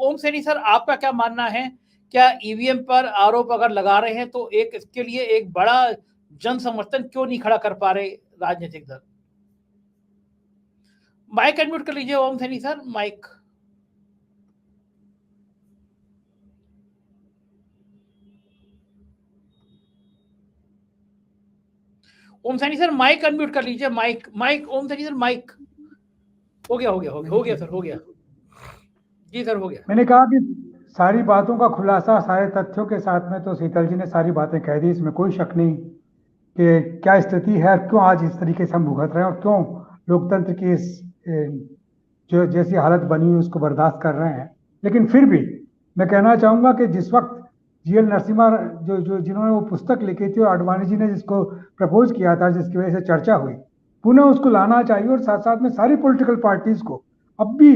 ओम Saini sir, आपका क्या मानना है? क्या ईवीएम पर आरोप अगर लगा रहे हैं तो एक इसके लिए एक बड़ा जन समर्थन क्यों नहीं खड़ा कर पा रहे राजनीतिक दल? माइक अनम्यूट कर लीजिए ओम सैनी सर, माइक। ओम सैनी सर माइक अनम्यूट कर लीजिए, माइक ओम सैनी सर माइक। हो गया सर, हो गया। जी सर, हो गया। मैंने कहा कि सारी बातों का खुलासा सारे तथ्यों के साथ में तो शीतल जी ने सारी बातें कह दी, इसमें कोई शक नहीं कि क्या स्थिति है, क्यों आज इस तरीके से हम भुगत रहे हैं और क्यों लोकतंत्र की इस जो जैसी हालत बनी है उसको बर्दाश्त कर रहे हैं। लेकिन फिर भी मैं कहना चाहूंगा कि जिस वक्त जीएल नरसिम्हा जो जो जिन्होंने वो पुस्तक लिखी थी और आडवाणी जी ने जिसको प्रपोज किया था, जिसकी वजह से चर्चा हुई, पुनः उसको लाना चाहिए और साथ साथ में सारी पॉलिटिकल पार्टीज को अब भी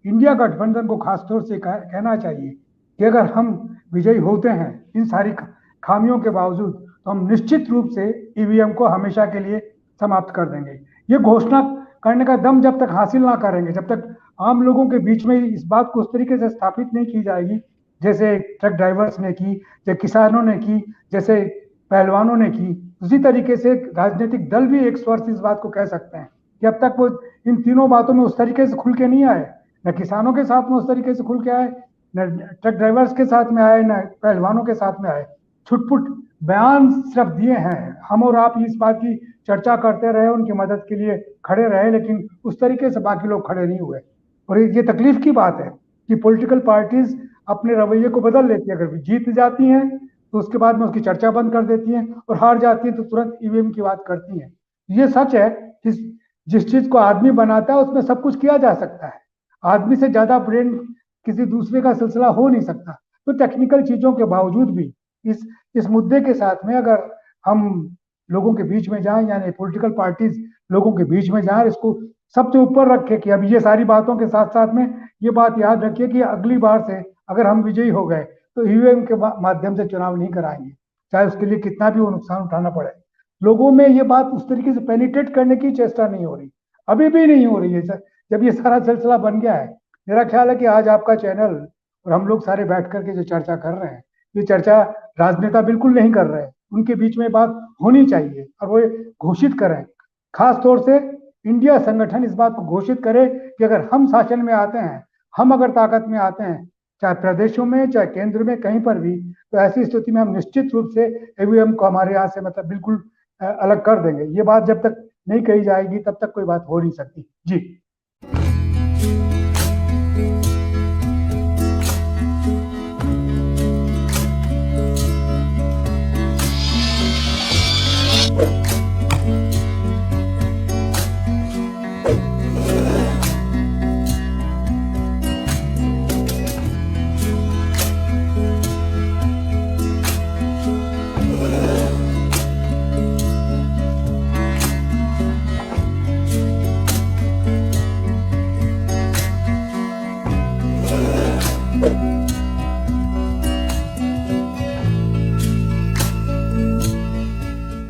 इंडिया गठबंधन को खासतौर से कहना चाहिए कि अगर हम विजयी होते हैं इन सारी खामियों के बावजूद, तो हम निश्चित रूप से ईवीएम को हमेशा के लिए समाप्त कर देंगे। ये घोषणा करने का दम जब तक हासिल ना करेंगे, जब तक आम लोगों के बीच में इस बात को उस तरीके से स्थापित नहीं की जाएगी जैसे ट्रक ड्राइवर्स ने की, जैसे किसानों ने की, जैसे पहलवानों ने की, उसी तरीके से राजनीतिक दल भी एक स्वर से इस बात को कह सकते हैं कि अब तक वो इन तीनों बातों में उस तरीके से खुल के नहीं आए, न किसानों के साथ में उस तरीके से खुल के आए, न ट्रक ड्राइवर्स के साथ में आए, न पहलवानों के साथ में आए। छुटपुट बयान सिर्फ दिए हैं, हम और आप इस बात की चर्चा करते रहे, उनकी मदद के लिए खड़े रहे, लेकिन उस तरीके से बाकी लोग खड़े नहीं हुए। और ये तकलीफ की बात है कि पॉलिटिकल पार्टीज अपने रवैये को बदल लेती है। अगर जीत जाती हैं तो उसके बाद में उसकी चर्चा बंद कर देती हैं, और हार जाती है तो तुरंत ईवीएम की बात करती हैं। ये सच है कि जिस चीज को आदमी बनाता है उसमें सब कुछ किया जा सकता है। आदमी से ज्यादा ब्रेन किसी दूसरे का सिलसिला हो नहीं सकता। तो टेक्निकल चीजों के बावजूद भी इस मुद्दे के साथ में अगर हम लोगों के बीच में जाएं, यानी पॉलिटिकल पार्टीज लोगों के बीच में जाएं, इसको सबसे ऊपर रखे कि अब ये सारी बातों के साथ साथ में ये बात याद रखिए कि अगली बार से अगर हम विजयी हो गए तो ईवीएम के माध्यम से चुनाव नहीं कराएंगे, चाहे उसके लिए कितना भी वो नुकसान उठाना पड़े। लोगों में ये बात उस तरीके से पेनिट्रेट करने की चेष्टा नहीं हो रही, अभी भी नहीं हो रही है। जब ये सारा सिलसिला बन गया है, मेरा ख्याल है कि आज आपका चैनल और हम लोग सारे बैठ करके जो चर्चा कर रहे हैं, ये चर्चा राजनेता बिल्कुल नहीं कर रहे हैं। उनके बीच में बात होनी चाहिए और वो घोषित करें, खास तौर से इंडिया संगठन इस बात को घोषित करे कि अगर हम शासन में आते हैं, हम अगर ताकत में आते हैं, चाहे प्रदेशों में चाहे केंद्र में कहीं पर भी, तो ऐसी स्थिति में हम निश्चित रूप से ईवीएम को हमारे यहाँ से मतलब बिल्कुल अलग कर देंगे। ये बात जब तक नहीं कही जाएगी तब तक कोई बात हो नहीं सकती। जी।